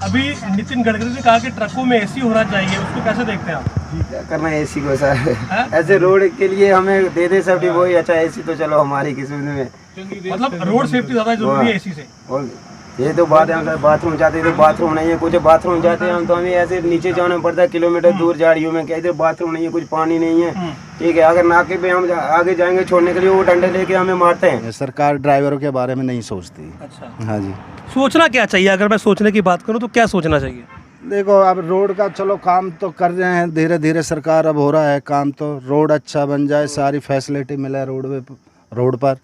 अभी नितिन गडकरी ने कहा कि ट्रकों में एसी होना चाहिए, उसको कैसे देखते हैं आप? क्या करना है एसी को सर, ऐसे रोड के लिए हमें दे दे सेफ्टी वही अच्छा, एसी तो चलो हमारी किस्मत में, मतलब रोड सेफ्टी ज़्यादा जरूरी है एसी से। और ये तो बात है, हम बाथरूम जाते हैं तो बाथरूम नहीं है, कुछ बाथरूम जाते हैं हम तो हमें ऐसे नीचे जाना पड़ता है किलोमीटर दूर झाड़ियों में, क्या इधर बाथरूम नहीं है, कुछ पानी नहीं है, ठीक है। अगर नाके पे हम आगे जाएंगे छोड़ने के लिए वो डंडे लेके हमें मारते हैं। सरकार ड्राइवरों के बारे में नहीं सोचती। अच्छा, हाँ जी। सोचना क्या चाहिए? अगर मैं सोचने की बात करूँ तो क्या सोचना चाहिए? देखो अब रोड का चलो काम तो कर रहे हैं, धीरे धीरे सरकार अब हो रहा है काम, तो रोड अच्छा बन जाए, सारी फैसिलिटी मिले रोड पर।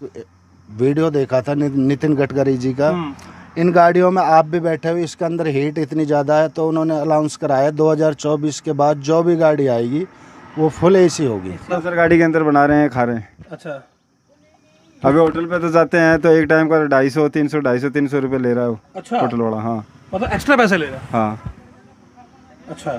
वीडियो देखा था नितिन गडकरी जी का, इन गाड़ियों में आप भी बैठे हुए, इसके अंदर हीट इतनी ज़्यादा है, तो उन्होंने अनाउंस कराया 2024 के बाद जो भी गाड़ी आएगी वो फुल एसी होगी। सर गाड़ी के अंदर बना रहे हैं, खा रहे हैं। अच्छा, अभी होटल पे तो जाते हैं तो एक टाइम का 250 रुपये ले रहा है वो। अच्छा, होटल वाला। हाँ, मतलब एक्स्ट्रा पैसे ले रहा है। हाँ। अच्छा,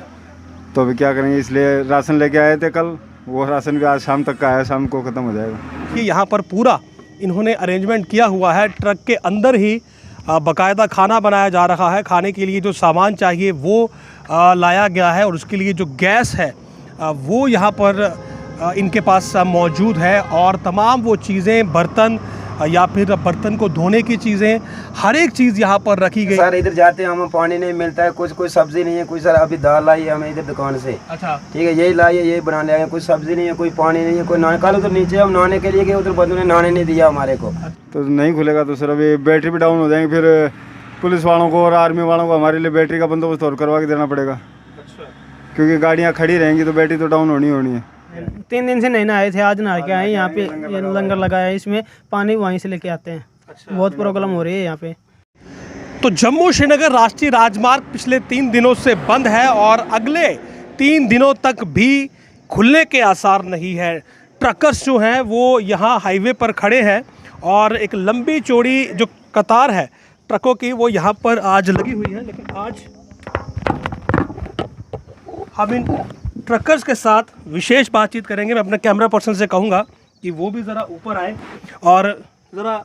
तो अभी क्या करेंगे, इसलिए राशन लेके आए थे कल, वो राशन भी आज शाम तक का आया, शाम को ख़त्म हो जाएगा। कि यहाँ पर पूरा इन्होंने अरेंजमेंट किया हुआ है, ट्रक के अंदर ही बाकायदा खाना बनाया जा रहा है, खाने के लिए जो सामान चाहिए वो लाया गया है, और उसके लिए जो गैस है वो यहाँ पर इनके पास मौजूद है, और तमाम वो चीज़ें, बर्तन या फिर बर्तन को धोने की चीज़ें, हर एक चीज़ यहाँ पर रखी गई। सर इधर जाते हैं हमें पानी नहीं मिलता है, कुछ कोई सब्जी नहीं है, कोई सर अभी दाल लाई है हमें इधर दुकान से। अच्छा, ठीक है, यही लाई है, यही बना लिया, कोई सब्जी नहीं है, कोई पानी नहीं है, कोई नहाने। कल उधर नीचे हम नहाने के लिए गए, उधर बंदों ने नहाने नहीं दिया हमारे को। तो नहीं खुलेगा तो सर अभी बैटरी भी डाउन हो जाएंगे, फिर पुलिस वालों को और आर्मी वालों को हमारे लिए बैटरी का बंदोबस्त और करवा के देना पड़ेगा। अच्छा, क्योंकि गाड़ियाँ खड़ी रहेंगी तो बैटरी तो डाउन होनी है। 3 दिन से नहीं नहाए थे, आज नहा के आए। यहाँ पे ये लंगर लगाया है, इसमें पानी वहीं से लेके आते हैं। अच्छा, बहुत प्रॉब्लम हो रही है यहाँ पे। तो जम्मू श्रीनगर राष्ट्रीय राजमार्ग पिछले 3 दिनों से बंद है, और अगले 3 दिनों तक भी खुलने के आसार नहीं है। ट्रकर्स जो हैं वो यहाँ हाईवे पर खड़े हैं, और एक लंबी चौड़ी जो कतार है ट्रकों की वो यहाँ पर आज लगी हुई है। लेकिन आज हम इन ट्रकर्स के साथ विशेष बातचीत करेंगे। मैं अपने कैमरा पर्सन से कहूँगा कि वो भी ज़रा ऊपर आए और ज़रा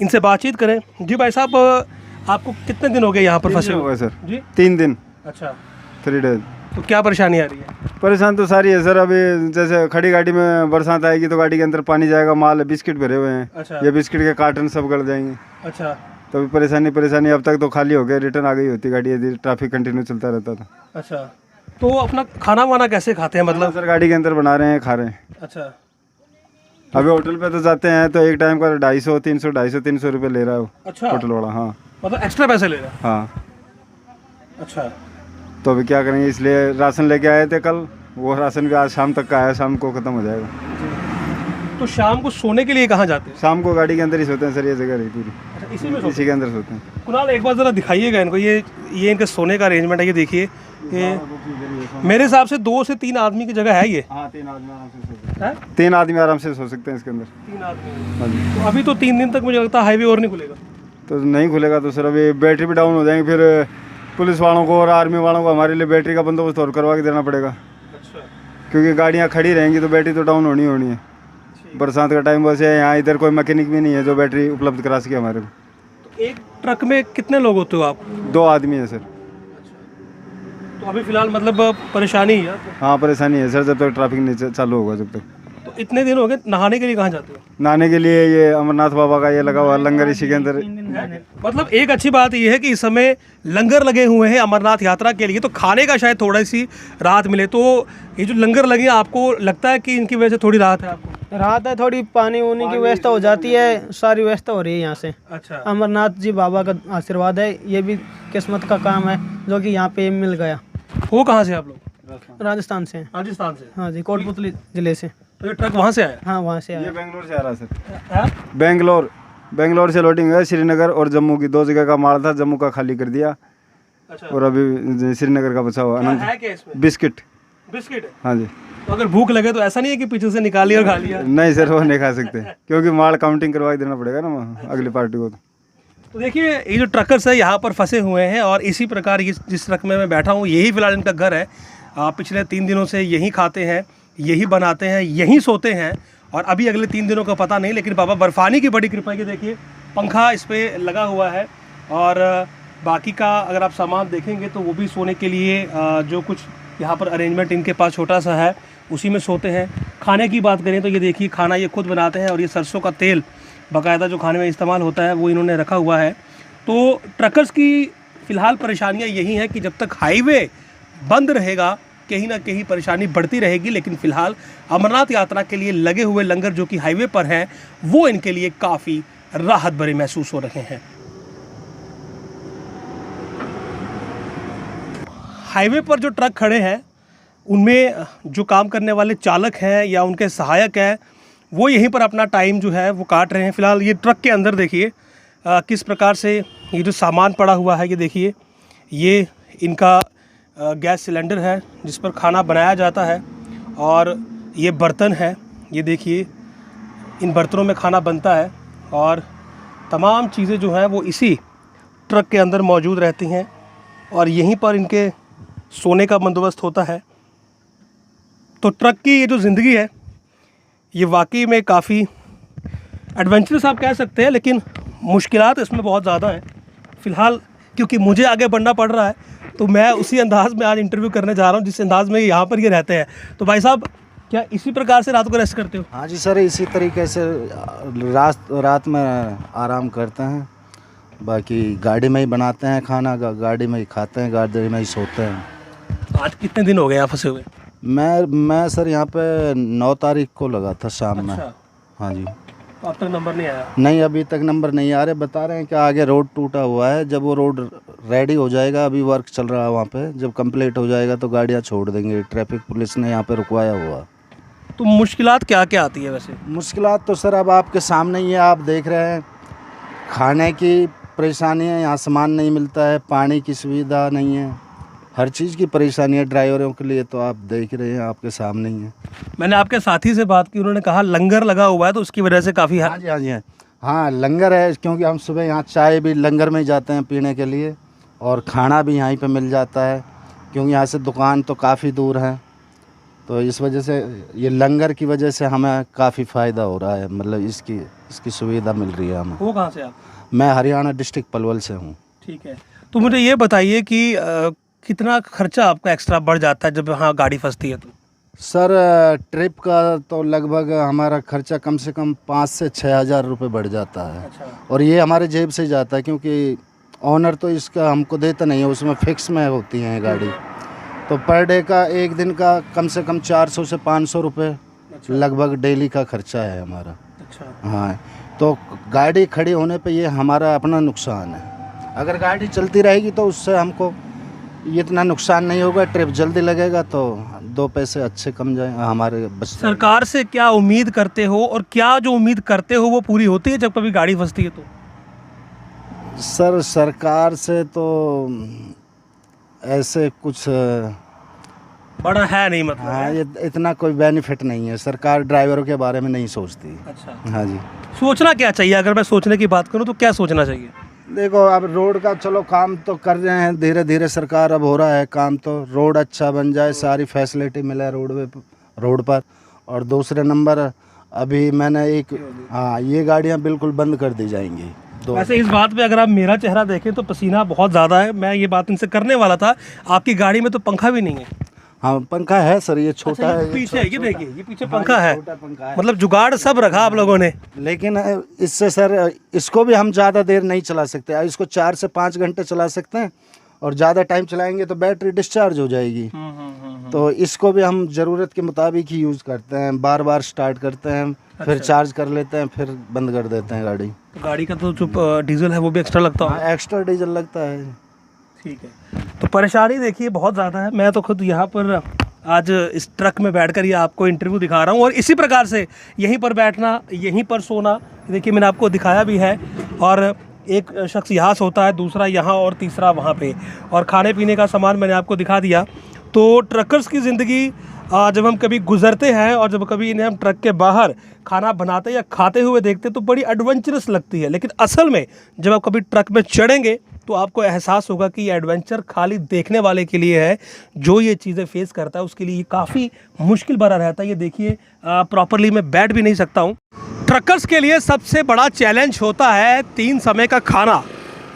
इनसे बातचीत करें। जी भाई साहब, आपको कितने दिन हो गए यहाँ पर फंसे हुए? सर जी 3 दिन। अच्छा, 3 डेज। तो क्या परेशानी आ रही है? परेशान तो सारी है सर। अभी जैसे खड़ी गाड़ी में बरसात आएगी तो गाड़ी के अंदर पानी जाएगा, माल बिस्किट भरे हुए हैं। अच्छा, ये बिस्किट के कार्टन सब गल जाएंगे। अच्छा, तो अभी परेशानी अब तक तो खाली हो गया, रिटर्न आ गई होती गाड़ी यदि ट्रैफिक कंटिन्यू चलता रहता था। अच्छा, तो अपना खाना वाना कैसे खाते हैं? मतलब सर गाड़ी के अंदर बना रहे हैं, खा रहे हैं। अच्छा, अभी होटल पे तो जाते हैं तो एक टाइम का 250 रुपये ले रहा है वो। अच्छा, होटल वाला। हाँ, मतलब एक्स्ट्रा पैसे ले रहा है। हाँ। अच्छा, तो अभी क्या करेंगे, इसलिए राशन लेके आए थे कल, वो राशन भी आज शाम तक का आया, शाम को ख़त्म हो जाएगा। तो शाम को सोने के लिए कहाँ जाते हैं? शाम को गाड़ी के अंदर ही सोते हैं सर, ये जगह रही पूरी। अच्छा, इसी के अंदर सोते हैं। कुणाल एक बार ज़रा दिखाइएगा इनको, ये इनके सोने का अरेंजमेंट है। ये देखिए, ये मेरे हिसाब से 2 से 3 आदमी की जगह है ये। हाँ, 3 आदमी आराम से सो सकते हैं। 3 आदमी आराम से सो सकते हैं इसके अंदर। 3 आदमी। हाँ जी। तो अभी तो 3 दिन तक मुझे लगता है हाईवे और नहीं खुलेगा। तो नहीं खुलेगा तो सर अभी बैटरी भी डाउन हो जाएंगे, फिर पुलिस वालों को और आर्मी वालों को हमारे लिए बैटरी का बंदोबस्त और करवा के देना पड़ेगा। अच्छा, क्योंकि गाड़ियाँ खड़ी रहेंगी तो बैटरी तो डाउन होनी है। बरसात का टाइम वैसे यहाँ इधर कोई मैकेनिक भी नहीं है जो बैटरी उपलब्ध करा सके हमारे को। तो एक ट्रक में कितने लोग होते हो आप? 2 आदमी है सर। तो अभी फिलहाल मतलब परेशानी है? हाँ, परेशानी है सर, जब तक ट्रैफिक नहीं चालू होगा जब तक। तो इतने दिन हो गए, नहाने के लिए कहाँ जाते हो? नहाने के लिए ये अमरनाथ बाबा का ये लगा हुआ लंगर, इसी के अंदर। मतलब एक अच्छी बात ये है कि इस समय लंगर लगे हुए हैं अमरनाथ यात्रा के लिए, तो खाने का शायद थोड़ी सी राहत मिले। तो ये जो लंगर लगे, आपको लगता है कि इनकी वजह से थोड़ी राहत है? आपको राहत है, थोड़ी पानी वानी की व्यवस्था हो जाती है, सारी व्यवस्था हो रही है यहाँ से। अच्छा, अमरनाथ जी बाबा का आशीर्वाद है, ये भी किस्मत का काम है जो कि यहाँ पे मिल गया। वो कहाँ से आप लोग? राजस्थान से। राजस्थान से? हाँ जी, कोटपुतली जिले से। तो ये ट्रक वहाँ से आया? हाँ, वहाँ से आया। ये बेंगलोर से आ रहा सर। बेंगलोर से लोडिंग है, श्रीनगर और जम्मू की 2 जगह का माल था, जम्मू का खाली कर दिया। अच्छा, और अभी श्रीनगर का बचा हुआ बिस्किट। बिस्किट है? हाँ जी। तो अगर भूख लगे तो ऐसा नहीं है कि पीछे से निकाल लिया और खा लिया? नहीं सर, वो नहीं खा सकते क्योंकि माल काउंटिंग करवा के देना पड़ेगा ना अगली पार्टी को। तो देखिए, ये जो ट्रकर्स है यहाँ पर फंसे हुए हैं, और इसी प्रकार जिस ट्रक में मैं बैठा हूँ यही फिलहाल इनका घर है। पिछले 3 दिनों से यहीं खाते हैं, यही बनाते हैं, यहीं सोते हैं, और अभी अगले 3 दिनों का पता नहीं। लेकिन बाबा बर्फानी की बड़ी कृपा है कि देखिए पंखा इस पर लगा हुआ है, और बाकी का अगर आप सामान देखेंगे तो वो भी सोने के लिए जो कुछ यहाँ पर अरेंजमेंट इनके पास छोटा सा है उसी में सोते हैं। खाने की बात करें तो ये देखिए खाना ये खुद बनाते हैं और ये सरसों का तेल बाकायदा जो खाने में इस्तेमाल होता है वो इन्होंने रखा हुआ है। तो ट्रकर्स की फ़िलहाल परेशानियाँ यही हैं कि जब तक हाईवे बंद रहेगा कहीं ना कहीं परेशानी बढ़ती रहेगी, लेकिन फ़िलहाल अमरनाथ यात्रा के लिए लगे हुए लंगर जो कि हाईवे पर हैं वो इनके लिए काफ़ी राहत भरे महसूस हो रहे हैं। हाईवे पर जो ट्रक खड़े हैं उनमें जो काम करने वाले चालक हैं या उनके सहायक हैं वो यहीं पर अपना टाइम जो है वो काट रहे हैं। फ़िलहाल ये ट्रक के अंदर देखिए किस प्रकार से ये जो सामान पड़ा हुआ है, ये देखिए ये इनका गैस सिलेंडर है जिस पर खाना बनाया जाता है और ये बर्तन है, ये देखिए इन बर्तनों में खाना बनता है और तमाम चीज़ें जो हैं वो इसी ट्रक के अंदर मौजूद रहती हैं और यहीं पर इनके सोने का बंदोबस्त होता है। तो ट्रक की ये जो ज़िंदगी है ये वाकई में काफ़ी एडवेंचरस आप कह सकते हैं, लेकिन मुश्किलात इसमें बहुत ज़्यादा हैं। फ़िलहाल क्योंकि मुझे आगे बढ़ना पड़ रहा है तो मैं उसी अंदाज़ में आज इंटरव्यू करने जा रहा हूँ जिस अंदाज़ में यहाँ पर ये रहते हैं। तो भाई साहब क्या इसी प्रकार से रात को रेस्ट करते हो? हाँ जी सर, इसी तरीके से रात में आराम करते हैं। बाकी गाड़ी में ही बनाते हैं खाना, गाड़ी में ही खाते हैं, गाड़ी में ही सोते हैं। आज कितने दिन हो गए यहाँ फंसे हुए? मैं सर यहाँ पे 9 तारीख को लगा था शाम में। हाँ जी। तो अब तक नंबर नहीं आया? नहीं, अभी तक नंबर नहीं आ रहे। बता रहे हैं कि आगे रोड टूटा हुआ है, जब वो रोड रेडी हो जाएगा, अभी वर्क चल रहा है वहाँ पे, जब कंप्लीट हो जाएगा तो गाड़ियाँ छोड़ देंगे। ट्रैफिक पुलिस ने यहाँ पे रुकवाया हुआ। तो मुश्किलात क्या क्या आती है वैसे? मुश्किलात तो सर अब आपके सामने ही है, आप देख रहे हैं। खाने की परेशानी है, यहाँ सामान नहीं मिलता है, पानी की सुविधा नहीं है, हर चीज़ की परेशानी है ड्राइवरों के लिए। तो आप देख रहे हैं, आपके सामने ही है। मैंने आपके साथी से बात की, उन्होंने कहा लंगर लगा हुआ है तो उसकी वजह से काफ़ी। हाँ जी, हाँ जी, हाँ लंगर है, क्योंकि हम सुबह यहाँ चाय भी लंगर में ही जाते हैं पीने के लिए और खाना भी यहीं पे मिल जाता है, क्योंकि यहाँ से दुकान तो काफ़ी दूर है। तो इस वजह से ये लंगर की वजह से हमें काफ़ी फ़ायदा हो रहा है, मतलब इसकी सुविधा मिल रही है हमें। वो कहाँ से आप? मैं हरियाणा डिस्ट्रिक्ट पलवल से हूँ। ठीक है, तो मुझे ये बताइए कि कितना खर्चा आपका एक्स्ट्रा बढ़ जाता है जब वहाँ गाड़ी फंसती है तो? सर ट्रिप का तो लगभग हमारा खर्चा कम से कम 5 से 6 हज़ार रुपये बढ़ जाता है। अच्छा। और ये हमारे जेब से जाता है, क्योंकि ऑनर तो इसका हमको देता नहीं है, उसमें फिक्स में होती हैं गाड़ी। तो पर डे का एक दिन का कम से कम 400 से 500 रुपये लगभग डेली का खर्चा है हमारा। अच्छा। हाँ, तो गाड़ी खड़ी होने पे ये हमारा अपना नुकसान है। अगर गाड़ी चलती रहेगी तो उससे हमको ये इतना नुकसान नहीं होगा, ट्रिप जल्दी लगेगा तो 2 पैसे अच्छे कम जाए हमारे बच। सरकार से क्या उम्मीद करते हो और क्या जो उम्मीद करते हो वो पूरी होती है जब कभी गाड़ी फंसती है तो? सर सरकार से तो ऐसे कुछ बड़ा है नहीं, मतलब हाँ ये इतना कोई बेनिफिट नहीं है। सरकार ड्राइवरों के बारे में नहीं सोचती। अच्छा। हाँ जी। सोचना क्या चाहिए? अगर मैं सोचने की बात करूँ तो क्या सोचना चाहिए? देखो अब रोड का चलो काम तो कर रहे हैं, धीरे धीरे सरकार अब हो रहा है काम, तो रोड अच्छा बन जाए, सारी फैसिलिटी मिले रोड पर। और दूसरे नंबर अभी मैंने हाँ ये गाड़ियाँ बिल्कुल बंद कर दी जाएंगी। वैसे इस बात पे अगर आप मेरा चेहरा देखें तो पसीना बहुत ज़्यादा है। मैं ये बात इनसे करने वाला था, आपकी गाड़ी में तो पंखा भी नहीं है। हाँ पंखा है सर, ये छोटा है। पीछे ये देखिए, ये पीछे पंखा है, मतलब जुगाड़ सब रखा आप लोगों ने। लेकिन इससे सर इसको भी हम ज़्यादा देर नहीं चला सकते। इसको 4 से 5 घंटे चला सकते हैं, और ज़्यादा टाइम चलाएंगे तो बैटरी डिस्चार्ज हो जाएगी। तो इसको भी हम ज़रूरत के मुताबिक ही यूज़ करते हैं, बार बार स्टार्ट करते हैं, फिर चार्ज कर लेते हैं, फिर बंद कर देते हैं गाड़ी। तो गाड़ी का तो जो डीजल है वो भी एक्स्ट्रा लगता है? एक्स्ट्रा डीजल लगता है। ठीक है, तो परेशानी देखिए बहुत ज़्यादा है। मैं तो खुद यहाँ पर आज इस ट्रक में बैठकर ये आपको इंटरव्यू दिखा रहा हूँ, और इसी प्रकार से यहीं पर बैठना, यहीं पर सोना, देखिए मैंने आपको दिखाया भी है। और एक शख्स यहाँ सोता है, दूसरा यहाँ और तीसरा वहाँ पे, और खाने पीने का सामान मैंने आपको दिखा दिया। तो ट्रकर्स की ज़िंदगी जब हम कभी गुजरते हैं और जब कभी इन्हें हम ट्रक के बाहर खाना बनाते या खाते हुए देखते तो बड़ी एडवेंचरस लगती है, लेकिन असल में जब आप कभी ट्रक में चढ़ेंगे तो आपको एहसास होगा कि ये एडवेंचर खाली देखने वाले के लिए है। जो ये चीज़ें फेस करता है उसके लिए काफ़ी मुश्किल भरा रहता है। ये देखिए प्रॉपरली मैं बैठ भी नहीं सकता हूँ। ट्रकर्स के लिए सबसे बड़ा चैलेंज होता है 3 समय का खाना।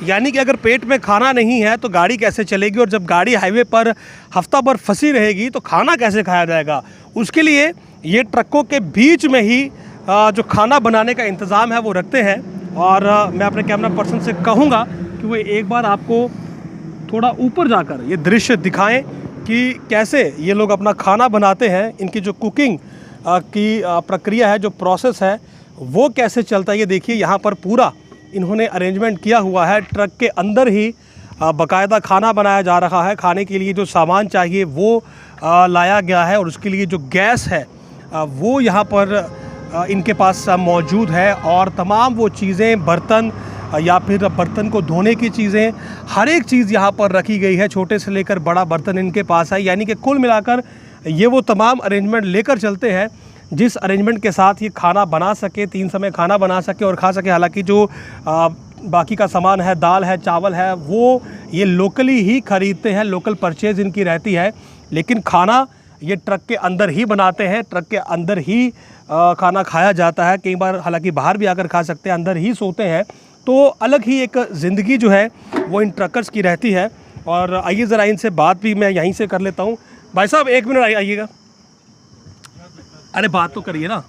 यानी कि अगर पेट में खाना नहीं है तो गाड़ी कैसे चलेगी, और जब गाड़ी हाईवे पर हफ्ता भर फंसी रहेगी तो खाना कैसे खाया जाएगा। उसके लिए ये ट्रकों के बीच में ही जो खाना बनाने का इंतज़ाम है वो रखते हैं। और मैं अपने कैमरा पर्सन से कहूँगा कि वो एक बार आपको थोड़ा ऊपर जाकर ये दृश्य दिखाएं कि कैसे ये लोग अपना खाना बनाते हैं। इनकी जो कुकिंग की प्रक्रिया है, जो प्रोसेस है, वो कैसे चलता है। ये देखिए यहाँ पर पूरा इन्होंने अरेंजमेंट किया हुआ है। ट्रक के अंदर ही बाकायदा खाना बनाया जा रहा है। खाने के लिए जो सामान चाहिए वो लाया गया है, और उसके लिए जो गैस है वो यहाँ पर इनके पास मौजूद है। और तमाम वो चीज़ें, बर्तन या फिर बर्तन को धोने की चीज़ें, हर एक चीज़ यहाँ पर रखी गई है। छोटे से लेकर बड़ा बर्तन इनके पास है। यानी कि कुल मिलाकर ये वो तमाम अरेंजमेंट लेकर चलते हैं जिस अरेंजमेंट के साथ ये खाना बना सके, 3 समय खाना बना सके और खा सके। हालांकि जो बाकी का सामान है, दाल है, चावल है, वो ये लोकली ही ख़रीदते हैं, लोकल परचेज़ इनकी रहती है। लेकिन खाना ये ट्रक के अंदर ही बनाते हैं, ट्रक के अंदर ही खाना खाया जाता है। कई बार हालांकि बाहर भी आकर खा सकते हैं, अंदर ही सोते हैं। तो अलग ही एक ज़िंदगी जो है वो इन ट्रकर्स की रहती है। और आइए ज़रा इनसे बात भी मैं यहीं से कर लेता हूँ। भाई साहब 1 मिनट आइएगा। अरे बात तो करिए ना।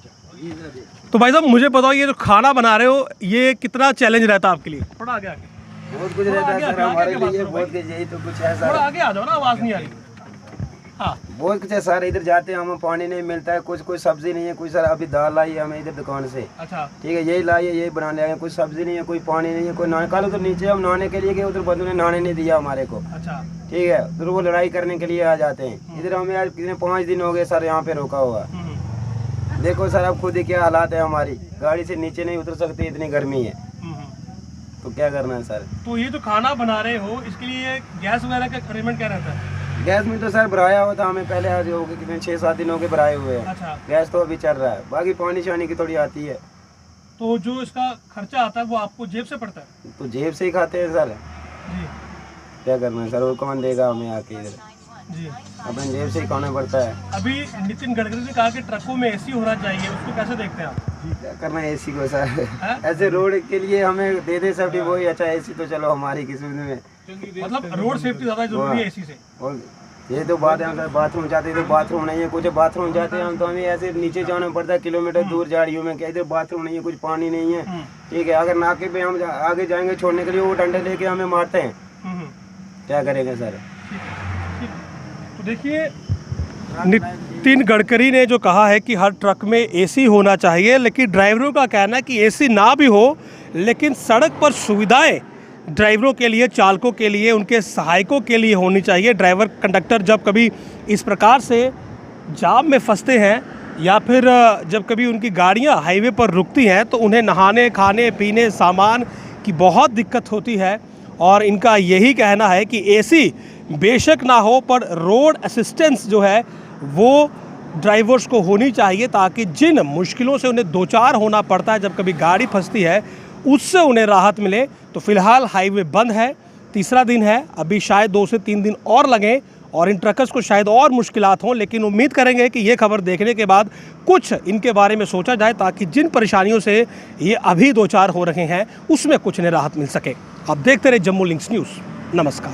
तो भाई साहब मुझे बताओ, ये जो खाना बना रहे हो ये कितना चैलेंज रहता है आपके लिए? थोड़ा आगे आगे। बहुत कुछ रहता है सर हमारे लिए, बहुत कुछ, यही तो कुछ है सर। थोड़ा आगे आ जाओ ना, आवाज़ नहीं आ रही। हाँ, बहुत कुछ है सर। इधर जाते हैं हमें पानी नहीं मिलता है, कुछ सब्जी नहीं है, कुछ सर अभी दाल लाई है हमें इधर दुकान से। अच्छा, ठीक है, यही लाई है, यही बना लिया है। कुछ सब्जी नहीं है, कोई पानी नहीं है, कोई नहाने का। तो नीचे हम नहाने के लिए गए, उधर बंधु ने नहाने नहीं दिया हमारे को। अच्छा, ठीक है, उधर वो लड़ाई करने के लिए आ जाते हैं। इधर हमें आज कितने 5 दिन हो गए सर यहाँ पे रोका हुआ। देखो सर अब खुद ही क्या हालात है हमारी, गाड़ी से नीचे नहीं उतर सकते, इतनी गर्मी है। तो क्या करना है सर। तो ये जो खाना बना रहे हो इसके लिए गैस वगैरह का अरेंजमेंट क्या रहता है? गैस में तो सर भराया हुआ था हमें पहले, आज हो गए कितने 6-7 दिन हो गए भराए हुए हैं। अच्छा, गैस तो अभी चल रहा है, बाकी पानी शानी की थोड़ी आती है। तो जो इसका खर्चा आता है वो आपको जेब से पड़ता है? तो जेब से ही खाते हैं सर। जी क्या करना है सर, वो कौन देगा हमें आके इधर, जी। अपने जेब से ही खाना पड़ता है। अभी नितिन गडकरी ने कहा कि ट्रकों में एसी होना चाहिए, उसको कैसे देखते हैं आप? क्या करना है एसी को सर, ऐसे रोड के लिए हमें दे दे सब, वही अच्छा। एसी तो चलो हमारी किस्मत में, मतलब रोड सेफ्टी ज़्यादा जरूरी है एसी से। और ये तो बात है, अगर बाथरूम जाते हैं तो बाथरूम नहीं है, कुछ बाथरूम जाते हैं हम तो हमें ऐसे नीचे जाना पड़ता है किलोमीटर दूर झाड़ियों में। क्या इधर बाथरूम नहीं है, कुछ पानी नहीं है। ठीक है, अगर नाके पे हम आगे जाएंगे छोड़ने के लिए, वो डंडे लेके हमें मारते हैं। क्या करेंगे सर। तो देखिए नितिन गडकरी ने जो कहा है कि हर ट्रक में एसी होना चाहिए, लेकिन ड्राइवरों का कहना है कि एसी ना भी हो लेकिन सड़क पर सुविधाएं ड्राइवरों के लिए, चालकों के लिए, उनके सहायकों के लिए होनी चाहिए। ड्राइवर कंडक्टर जब कभी इस प्रकार से जाम में फंसते हैं या फिर जब कभी उनकी गाड़ियां हाईवे पर रुकती हैं तो उन्हें नहाने, खाने, पीने, सामान की बहुत दिक्कत होती है। और इनका यही कहना है कि एसी बेशक ना हो पर रोड असिस्टेंस जो है वो ड्राइवर्स को होनी चाहिए, ताकि जिन मुश्किलों से उन्हें दो चार होना पड़ता है जब कभी गाड़ी फंसती है उससे उन्हें राहत मिले। तो फ़िलहाल हाईवे बंद है, तीसरा दिन है, अभी शायद 2 से 3 दिन और लगें और इन ट्रकर्स को शायद और मुश्किलात हों, लेकिन उम्मीद करेंगे कि ये खबर देखने के बाद कुछ इनके बारे में सोचा जाए ताकि जिन परेशानियों से ये अभी दो चार हो रहे हैं उसमें कुछ इन्हें राहत मिल सके। आप देखते रहे जम्मू लिंक्स न्यूज़। नमस्कार।